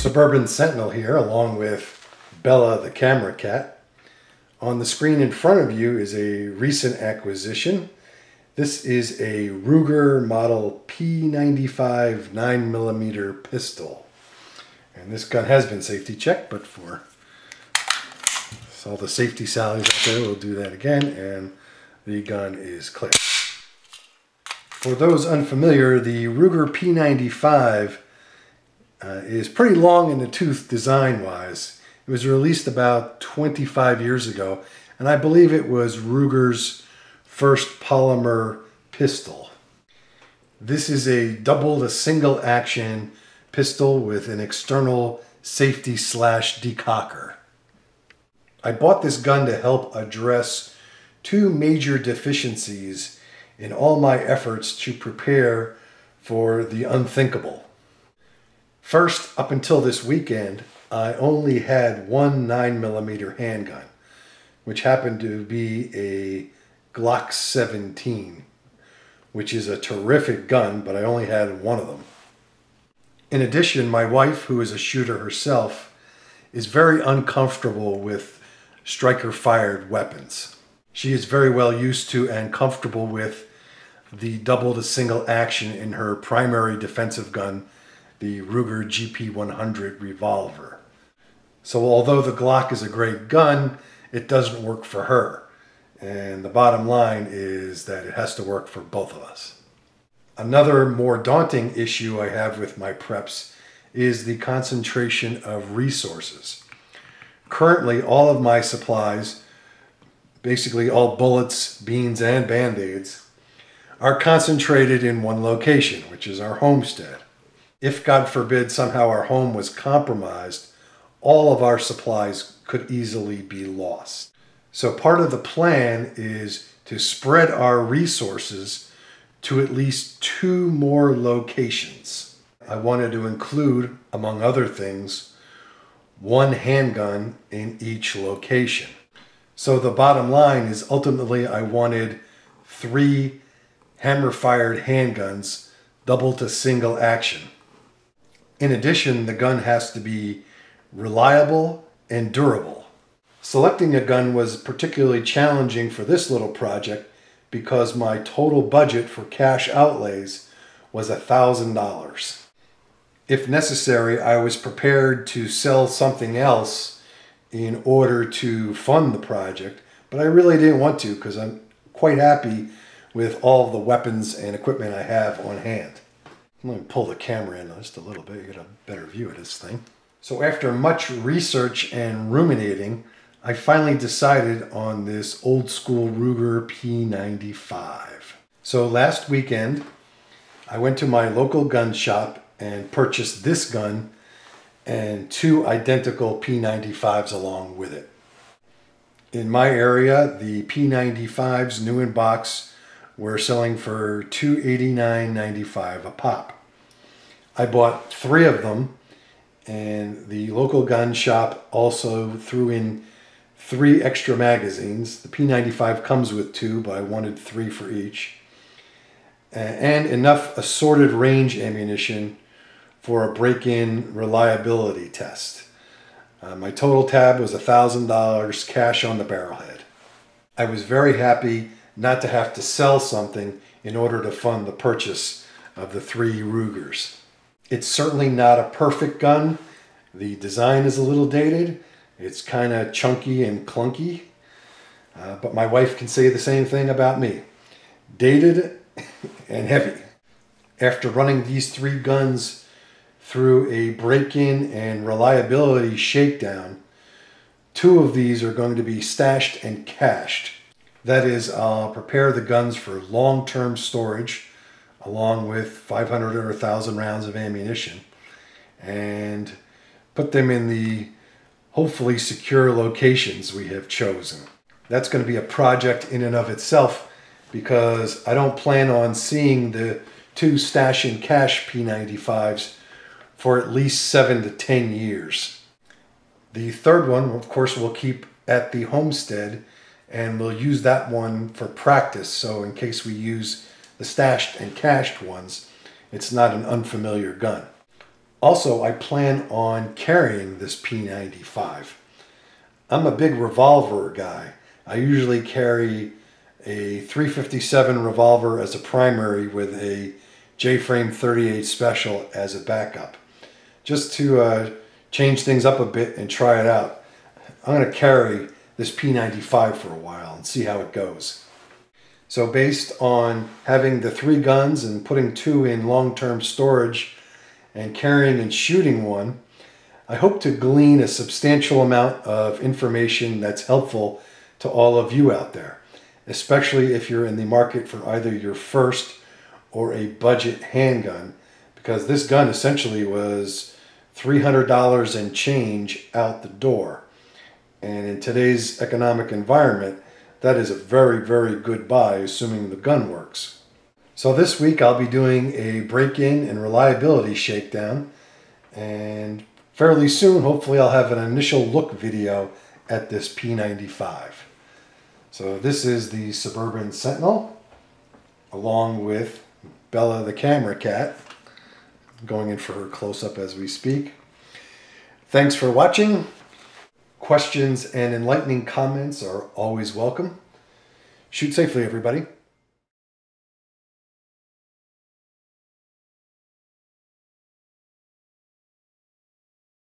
Suburban Sentinel here, along with Bella the camera cat. On the screen in front of you is a recent acquisition. This is a Ruger model P95 9mm pistol. And this gun has been safety checked, but for all the safety sallies out there, we'll do that again, and the gun is clear. For those unfamiliar, the Ruger P95 is pretty long in the tooth design-wise. It was released about 25 years ago, and I believe it was Ruger's first polymer pistol. This is a double to single action pistol with an external safety slash decocker. I bought this gun to help address two major deficiencies in all my efforts to prepare for the unthinkable. First, up until this weekend, I only had one 9mm handgun, which happened to be a Glock 17, which is a terrific gun, but I only had one of them. In addition, my wife, who is a shooter herself, is very uncomfortable with striker-fired weapons. She is very well used to and comfortable with the double to single action in her primary defensive gun, the Ruger GP100 revolver. So although the Glock is a great gun, it doesn't work for her. And the bottom line is that it has to work for both of us. Another more daunting issue I have with my preps is the concentration of resources. Currently, all of my supplies, basically all bullets, beans, and band-aids, are concentrated in one location, which is our homestead. If, God forbid, somehow our home was compromised, all of our supplies could easily be lost. So part of the plan is to spread our resources to at least 2 more locations. I wanted to include, among other things, 1 handgun in each location. So the bottom line is ultimately I wanted 3 hammer-fired handguns, double to single action. In addition, the gun has to be reliable and durable. Selecting a gun was particularly challenging for this little project because my total budget for cash outlays was $1,000. If necessary, I was prepared to sell something else in order to fund the project, but I really didn't want to because I'm quite happy with all the weapons and equipment I have on hand. Let me pull the camera in just a little bit, you get a better view of this thing. So after much research and ruminating, I finally decided on this old school Ruger P95. So last weekend, I went to my local gun shop and purchased this gun and 2 identical P95s along with it. In my area, the P95s new in box were selling for $289.95 a pop. I bought 3 of them, and the local gun shop also threw in 3 extra magazines. The P95 comes with 2, but I wanted 3 for each. And enough assorted range ammunition for a break-in reliability test. My total tab was $1,000 cash on the barrelhead. I was very happy not to have to sell something in order to fund the purchase of the 3 Rugers. It's certainly not a perfect gun. The design is a little dated. It's kind of chunky and clunky. But my wife can say the same thing about me. Dated and heavy. After running these 3 guns through a break-in and reliability shakedown, 2 of these are going to be stashed and cached. That is, I'll prepare the guns for long-term storage along with 500 or 1,000 rounds of ammunition and put them in the hopefully secure locations we have chosen. That's going to be a project in and of itself because I don't plan on seeing the 2 stash and cache P95s for at least 7 to 10 years. The 3rd one, of course, we'll keep at the homestead, and we'll use that one for practice, so in case we use the stashed and cached ones, it's not an unfamiliar gun. Also, I plan on carrying this P95. I'm a big revolver guy. I usually carry a .357 revolver as a primary with a J-frame 38 special as a backup. Just to change things up a bit and try it out, I'm going to carry this P95 for a while and see how it goes. So based on having the 3 guns and putting 2 in long-term storage and carrying and shooting one, I hope to glean a substantial amount of information that's helpful to all of you out there, especially if you're in the market for either your first or a budget handgun, because this gun essentially was $300 and change out the door. And in today's economic environment, that is a very, very good buy, assuming the gun works. So this week I'll be doing a break-in and reliability shakedown, and fairly soon, hopefully, I'll have an initial look video at this P95. So this is the Suburban Sentinel, along with Bella the camera cat. I'm going in for her close-up as we speak. Thanks for watching. Questions and enlightening comments are always welcome. Shoot safely, everybody.